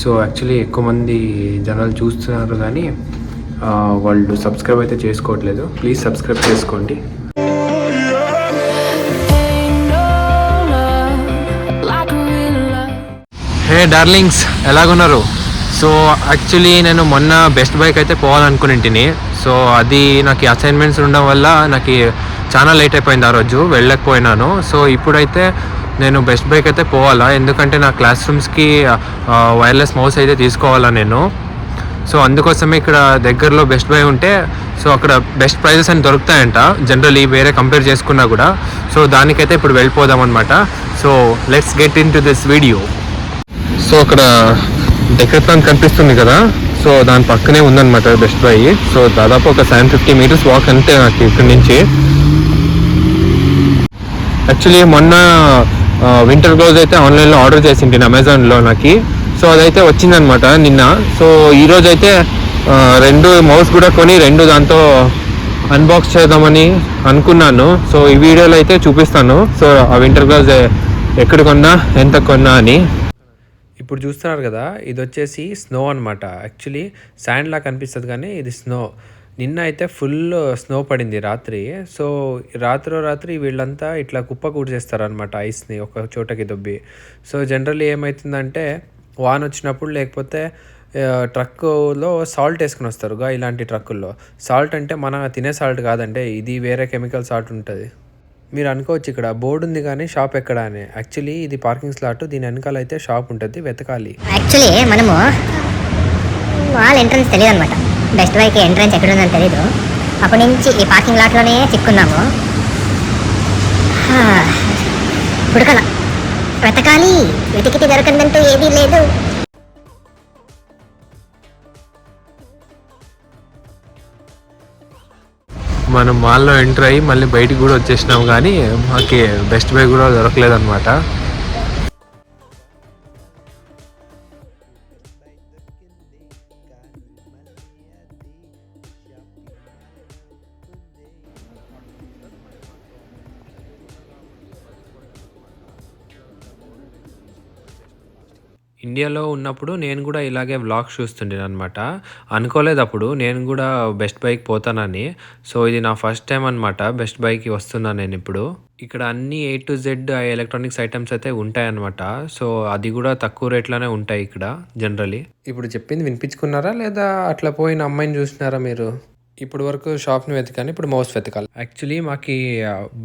So actually ఎక్కువ మంది జనాలు చూస్తున్నారు కానీ వాళ్ళు సబ్స్క్రైబ్ అయితే చేసుకోవట్లేదు. ప్లీజ్ సబ్స్క్రైబ్ చేసుకోండి. హే డార్లింగ్స్, ఎలాగున్నారు? సో యాక్చువల్లీ నేను మొన్న బెస్ట్ బైక్ అయితే పోవాలనుకునింటిని. సో అది నాకు అసైన్మెంట్స్ ఉండడం వల్ల నాకు చాలా లేట్ అయిపోయింది, ఆ రోజు వెళ్ళకపోయినాను. సో ఇప్పుడైతే నేను బెస్ట్ బైక్ అయితే పోవాలా, ఎందుకంటే నా క్లాస్ రూమ్స్కి వైర్లెస్ మౌస్ అయితే తీసుకోవాలా నేను. సో అందుకోసమే ఇక్కడ దగ్గరలో బెస్ట్ బై ఉంటే సో అక్కడ బెస్ట్ ప్రైజెస్ అని దొరుకుతాయంట జనరల్లీ, వేరే కంపేర్ చేసుకున్నా కూడా. సో దానికైతే ఇప్పుడు వెళ్ళిపోదాం అనమాట. So let's get in to this video. So అక్కడ డెకత్లాన్ కనిపిస్తుంది కదా, సో దాని పక్కనే ఉందన్నమాట బెస్ట్ బై. సో దాదాపు ఒక 750 మీటర్స్ వాక్ అంతే నాకు ఇక్కడి నుంచి. యాక్చువల్లీ మొన్న వింటర్ గ్లోవ్స్ అయితే ఆన్లైన్లో ఆర్డర్ చేసింది అమెజాన్లో నాకు. సో అదైతే వచ్చిందనమాట నిన్న. సో ఈరోజు అయితే 2 మౌస్ కూడా కొని 2 దాంతో అన్బాక్స్ చేద్దామని అనుకున్నాను. సో ఈ వీడియోలో అయితే చూపిస్తాను సో ఆ వింటర్ గ్లోవ్స్ ఎక్కడ కొన్నా, ఎంత కొన్నా అని. ఇప్పుడు చూస్తున్నారు కదా, ఇది వచ్చేసి స్నో అనమాట. యాక్చువల్లీ శాండ్ లా కనిపిస్తుంది కానీ ఇది స్నో. నిన్న అయితే ఫుల్ స్నో పడింది రాత్రి. సో రాత్రి వీళ్ళంతా ఇట్లా కుప్ప కూర్చేస్తారనమాట ఐస్ని ఒక చోటకి దొబ్బి. సో జనరల్లీ ఏమవుతుందంటే వాన వచ్చినప్పుడు లేకపోతే ట్రక్కులో సాల్ట్ వేసుకుని వస్తారు ఇలాంటి ట్రక్కుల్లో. సాల్ట్ అంటే మన తినే సాల్ట్ కాదంటే ఇది వేరే కెమికల్ సాల్ట్ ఉంటుంది. మీరు అనుకోవచ్చు ఇక్కడ బోర్డు ఉంది కానీ షాప్ ఎక్కడ అని. యాక్చువల్లీ ఇది పార్కింగ్ స్లాట్, దీని వెనకాల అయితే షాప్ ఉంటుంది, వెతకాలి. యాక్చువల్లీ మనము వాళ్ళ ఎంట్రన్స్ తెలియదు అనమాట. బెస్ట్ బైకి ఎంట్రన్స్ ఎక్కడ ఉందని తెలీదు. అప్పటి నుంచి ఈ పార్కింగ్ లాట్లోనే చిక్కున్నాము. పుడకల వెతకాలి, వెతికితే దొరకందంటూ ఏదీ లేదు. మనం మాల్లో ఎంటర్ అయ్యి మళ్ళీ బయటికి కూడా వచ్చేసినాం కానీ మాకు బెస్ట్ బై కూడా దొరకలేదు అనమాట. ఇండియాలో ఉన్నప్పుడు నేను కూడా ఇలాగే వ్లాగ్స్ చూస్తుండేను అనమాట. అనుకోలేదు అప్పుడు నేను కూడా బెస్ట్ బైకి పోతానని. సో ఇది నా ఫస్ట్ టైం అనమాట బెస్ట్ బైకి వస్తున్నాను నేను ఇప్పుడు. ఇక్కడ అన్ని A to Z electronics items అయితే ఉంటాయన్నమాట. సో అది కూడా తక్కువ రేట్లోనే ఉంటాయి ఇక్కడ జనరలీ. ఇప్పుడు చెప్పింది వినిపించుకున్నారా లేదా అట్లా పోయిన అమ్మాయిని చూసినారా మీరు? ఇప్పుడు వరకు షాప్ని వెతకాను, ఇప్పుడు మౌస్ వెతకాలి. యాక్చువల్లీ మాకు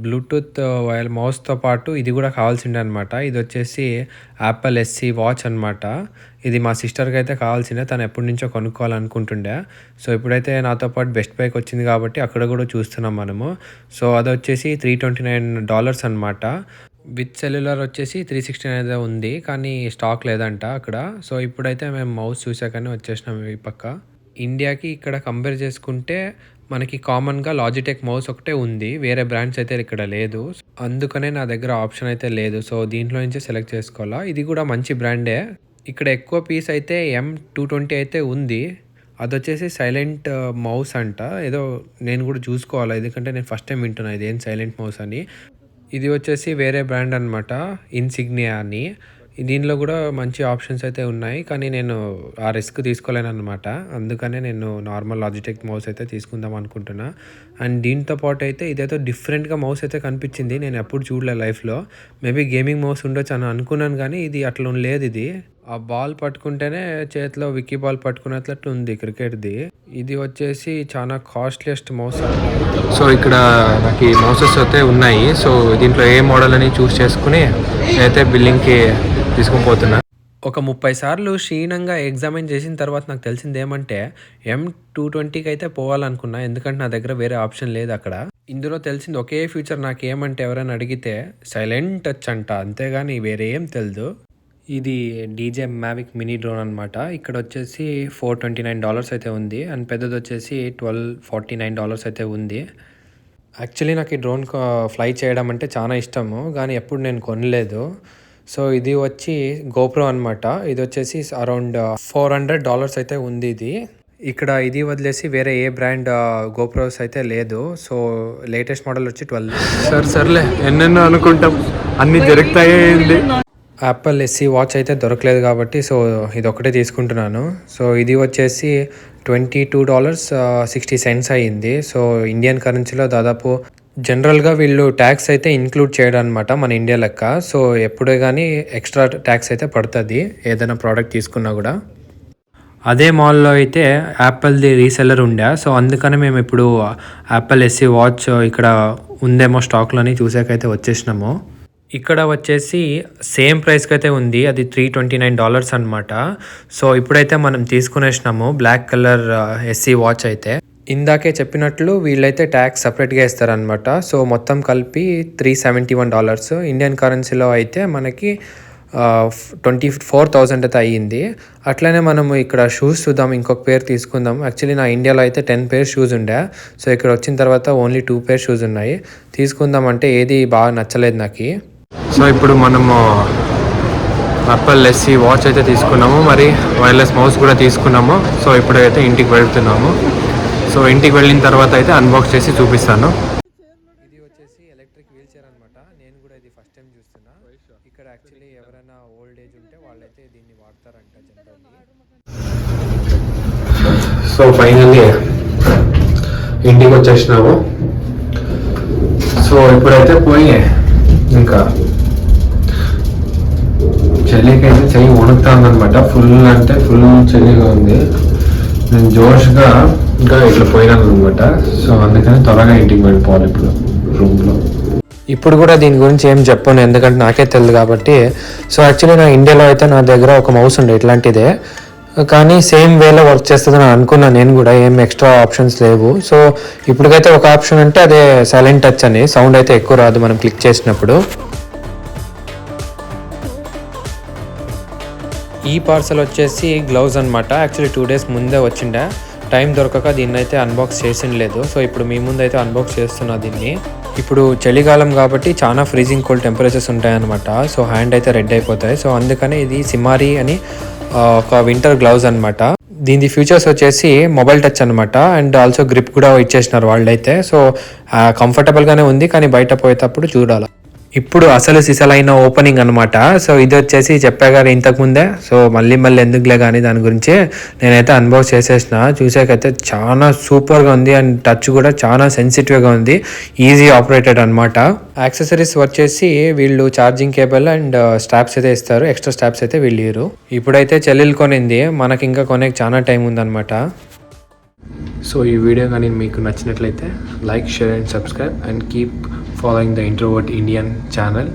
బ్లూటూత్ వైర్ మౌస్తో పాటు ఇది కూడా కావాల్సిండే అనమాట. ఇది వచ్చేసి యాపిల్ SE వాచ్ అనమాట. ఇది మా సిస్టర్కి అయితే కావాల్సిందే, తను ఎప్పటి నుంచో కొనుక్కోవాలనుకుంటుండే. సో ఇప్పుడైతే నాతో పాటు బెస్ట్ బైక్ వచ్చింది కాబట్టి అక్కడ కూడా చూస్తున్నాం మనము. సో అది వచ్చేసి $329 అనమాట. విత్ సెల్యులర్ వచ్చేసి 369 ఉంది, కానీ స్టాక్ లేదంట అక్కడ. సో ఇప్పుడైతే మేము మౌస్ చూసాకనే వచ్చేసినాం ఈ పక్క. ఇండియాకి ఇక్కడ కంపేర్ చేసుకుంటే మనకి కామన్గా లాజిటెక్ మౌస్ ఒకటే ఉంది, వేరే బ్రాండ్స్ అయితే ఇక్కడ లేదు. అందుకనే నా దగ్గర ఆప్షన్ అయితే లేదు. సో దీంట్లో నుంచే సెలెక్ట్ చేసుకోవాలా. ఇది కూడా మంచి బ్రాండే. ఇక్కడ ఎక్కువ పీస్ అయితే M220 అయితే ఉంది. అది వచ్చేసి సైలెంట్ మౌస్ అంట. ఏదో నేను కూడా చూసుకోవాలా, ఎందుకంటే నేను ఫస్ట్ టైం వింటున్నా ఇది ఏం సైలెంట్ మౌస్ అని. ఇది వచ్చేసి వేరే బ్రాండ్ అనమాట, ఇన్సిగ్నియా అని. దీనిలో కూడా మంచి ఆప్షన్స్ అయితే ఉన్నాయి, కానీ నేను ఆ రిస్క్ తీసుకోలేను అనమాట. అందుకనే నేను నార్మల్ లాజిటెక్ మౌస్ అయితే తీసుకుందాం అనుకుంటున్నా. అండ్ దీంతో పాటు అయితే ఇదైతే డిఫరెంట్గా మౌస్ అయితే కనిపించింది, నేను ఎప్పుడు చూడలే లైఫ్లో. మేబీ గేమింగ్ మౌస్ ఉండొచ్చు అని అనుకున్నాను, కానీ ఇది అట్లా లేదు. ఇది ఆ బాల్ పట్టుకుంటేనే చేతిలో విక్కీ బాల్ పట్టుకునేటట్లు ఉంది క్రికెట్ది. ఇది వచ్చేసి చాలా కాస్ట్లీయెస్ట్ మౌస్. సో ఇక్కడ నాకు ఈ మౌసెస్ అయితే ఉన్నాయి. సో దీంట్లో ఏ మోడల్ అని చూస్ చేసుకుని నేనైతే బిల్లింగ్కి తీసుకుని పోతున్నా. ఒక 30 సార్లు క్షీణంగా ఎగ్జామిన్ చేసిన తర్వాత నాకు తెలిసింది ఏమంటే M220కి అయితే పోవాలనుకున్నా, ఎందుకంటే నా దగ్గర వేరే ఆప్షన్ లేదు అక్కడ. ఇందులో తెలిసింది ఒకే ఫ్యూచర్ నాకు ఏమంటే ఎవరైనా అడిగితే సైలెంట్ టచ్ అంట, అంతేగాని వేరే ఏం తెలియదు. ఇది DJI Mavic మినీ డ్రోన్ అనమాట. ఇక్కడ వచ్చేసి $429 అయితే ఉంది, అండ్ పెద్దది వచ్చేసి $1249 అయితే ఉంది. యాక్చువల్లీ నాకు ఈ డ్రోన్ ఫ్లై చేయడం అంటే చాలా ఇష్టము, కానీ ఎప్పుడు నేను కొనలేదు. సో ఇది వచ్చి GoPro అనమాట. ఇది వచ్చేసి అరౌండ్ $400 అయితే ఉంది ఇది. ఇక్కడ ఇది వదిలేసి వేరే ఏ బ్రాండ్ GoPros అయితే లేదు. సో లేటెస్ట్ మోడల్ వచ్చి 12. సర్లే ఎన్నెన్నో అనుకుంటాం, అన్నీ జరుగుతాయి. యాపిల్ ఎస్సీ వాచ్ అయితే దొరకలేదు కాబట్టి సో ఇది ఒకటే తీసుకుంటున్నాను. సో ఇది వచ్చేసి $22.60 అయ్యింది. సో ఇండియన్ కరెన్సీలో దాదాపు జనరల్గా వీళ్ళు ట్యాక్స్ అయితే ఇంక్లూడ్ చేయడం అనమాట మన ఇండియా లెక్క. సో ఎప్పుడే కానీ ఎక్స్ట్రా ట్యాక్స్ అయితే పడుతుంది ఏదైనా ప్రోడక్ట్ తీసుకున్నా కూడా. అదే మాల్లో అయితే యాపిల్ది రీసెల్లర్ ఉండే, సో అందుకని మేము ఇప్పుడు యాపిల్ ఎస్సీ వాచ్ ఇక్కడ ఉందేమో స్టాక్లోని చూసాకైతే వచ్చేసినాము. ఇక్కడ వచ్చేసి సేమ్ ప్రైస్కి అయితే ఉంది, అది $329 అనమాట. సో ఇప్పుడైతే మనం తీసుకునేసినాము బ్లాక్ కలర్ ఎస్సీ వాచ్ అయితే. ఇందాకే చెప్పినట్లు వీళ్ళైతే ట్యాక్స్ సపరేట్గా ఇస్తారనమాట. సో మొత్తం కలిపి $371. ఇండియన్ కరెన్సీలో అయితే మనకి 24,000 అయితే అయ్యింది. అట్లనే మనము ఇక్కడ షూస్ చూద్దాం, ఇంకొక పేర్ తీసుకుందాం. యాక్చువల్లీ నా ఇండియాలో అయితే 10 పేర్ షూస్ ఉండే, సో ఇక్కడ వచ్చిన తర్వాత ఓన్లీ 2 పేర్ షూస్ ఉన్నాయి. తీసుకుందాం అంటే ఏది బాగా నచ్చలేదు నాకు. సో ఇప్పుడు మనము యాపిల్ ఎస్సీ వాచ్ అయితే తీసుకున్నాము, మరి వైర్లెస్ మౌస్ కూడా తీసుకున్నాము. సో ఇప్పుడైతే ఇంటికి వెళ్తున్నాము. సో ఇంటికి వెళ్ళిన తర్వాత అయితే అన్బాక్స్ చేసి చూపిస్తాను. ఇది వచ్చేసి ఎలక్ట్రిక్ వీల్ చైర్ అనమాట. నేను కూడా ఇది ఫస్ట్ టైం చూస్తున్నా. ఇక్కడ యాక్చువల్లీ ఎవరైనా ఓల్డ్ ఏజ్ ఉంటే వాళ్ళైతే దీన్ని వాడతారంట జనరల్లీ. సో ఫైనల్లీ ఇంటికి వచ్చేసినాము. సో ఇప్పుడైతే పోయి ఇంకా చలికైతే చెయ్యి వణుకుతాందనమాట. ఫుల్ అంటే ఫుల్ చలిగా ఉంది. నేను జోష్గా ఇంకా ఇట్లా పోయినాను అనమాట. సో అందుకని త్వరగా ఇంటికి వెళ్ళిపోవాలి ఇప్పుడు రూమ్లో. ఇప్పుడు కూడా దీని గురించి ఏం చెప్పను, ఎందుకంటే నాకే తెలియదు కాబట్టి. సో యాక్చువల్లీ నా ఇండియాలో అయితే నా దగ్గర ఒక మౌస్ ఉండే ఇట్లాంటిదే, కానీ సేమ్ వేలో వర్క్ చేస్తుందని అనుకున్నాను నేను కూడా. ఏం ఎక్స్ట్రా ఆప్షన్స్ లేవు. సో ఇప్పటికైతే ఒక ఆప్షన్ అంటే అదే సైలెంట్ టచ్ అని, సౌండ్ అయితే ఎక్కువ రాదు మనం క్లిక్ చేసినప్పుడు. ఈ పార్సల్ వచ్చేసి గ్లౌజ్ అనమాట. యాక్చువల్లీ 2 days ముందే వచ్చిండే, టైం దొరకక దీన్ని అయితే అన్బాక్స్ చేసినలేదు. సో ఇప్పుడు మీ ముందు అయితే అన్బాక్స్ చేస్తున్నా దీన్ని. ఇప్పుడు చలికాలం కాబట్టి చాలా ఫ్రీజింగ్ కోల్డ్ టెంపరేచర్స్ ఉంటాయన్నమాట. సో హ్యాండ్ అయితే రెడ్ అయిపోతాయి. సో అందుకని ఇది సిమారీ అని ఒక వింటర్ గ్లౌజ్ అనమాట. దీని ఫీచర్స్ వచ్చేసి మొబైల్ టచ్ అనమాట, అండ్ ఆల్సో గ్రిప్ కూడా ఇచ్చేసినారు వాళ్ళైతే. సో కంఫర్టబుల్గానే ఉంది, కానీ బయట పోయేటప్పుడు చూడాలి. ఇప్పుడు అసలు సిసలైన ఓపెనింగ్ అనమాట. సో ఇది వచ్చేసి చెప్పా కానీ ఇంతకుముందే, సో మళ్ళీ ఎందుకులే కానీ దాని గురించి నేనైతే అన్బాక్స్ చేసేసిన. చూసాకైతే చాలా సూపర్గా ఉంది, అండ్ టచ్ కూడా చాలా సెన్సిటివ్గా ఉంది, ఈజీ ఆపరేటెడ్ అనమాట. యాక్సెసరీస్ వచ్చేసి వీళ్ళు ఛార్జింగ్ కేబుల్ అండ్ స్ట్రాప్స్ అయితే ఇస్తారు, ఎక్స్ట్రా స్ట్రాప్స్ అయితే వీళ్ళు ఇవ్వరు. ఇప్పుడైతే చెల్లెలు కొనింది, మనకి ఇంకా కొనేకి చాలా టైం ఉందన్నమాట. సో ఈ వీడియో కానీ మీకు నచ్చినట్లయితే like, share and subscribe, and keep following the Introvert Indian channel.